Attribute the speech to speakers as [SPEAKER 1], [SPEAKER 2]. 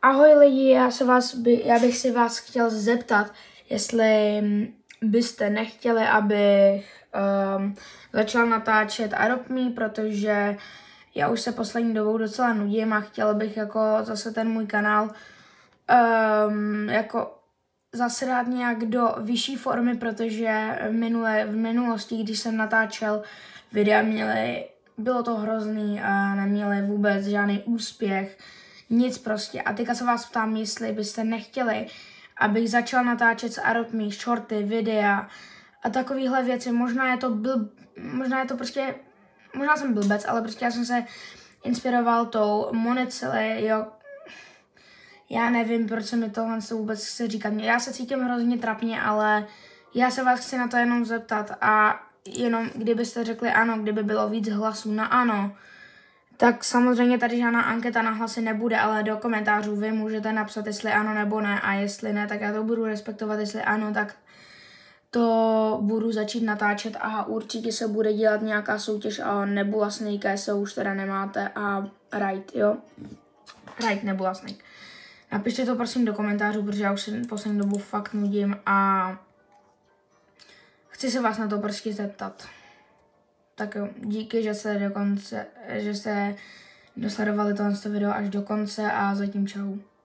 [SPEAKER 1] Ahoj lidi, já bych si vás chtěl zeptat, jestli byste nechtěli, abych začal natáčet Adopt Me, protože já už se poslední dobou docela nudím a chtěl bych jako zase ten můj kanál jako zase dát nějak do vyšší formy, protože v minulosti, když jsem natáčel videa, bylo to hrozný a neměli vůbec žádný úspěch, nic prostě. A teďka se vás ptám, jestli byste nechtěli, abych začal natáčet s Adopt Me, shorty, videa a takovéhle věci. Možná jsem blbec, ale prostě já jsem se inspiroval tou Monecele, jo. Já nevím, proč se mi tohle vůbec chce říkat. Já se cítím hrozně trapně, ale já se vás chci na to jenom zeptat a jenom kdybyste řekli ano, kdyby bylo víc hlasů na ano, tak samozřejmě tady žádná anketa na hlasy nebude, ale do komentářů vy můžete napsat, jestli ano nebo ne, a jestli ne, tak já to budu respektovat, jestli ano, tak to budu začít natáčet a určitě se bude dělat nějaká soutěž a Nebula Snake, se už teda nemáte, a Right, jo? Right, Nebula Snake. Napište to prosím do komentářů, protože já už se poslední dobu fakt nudím a chci se vás na to prostě zeptat. Tak jo, díky, že jste dosledovali tohle video až do konce a zatím čau.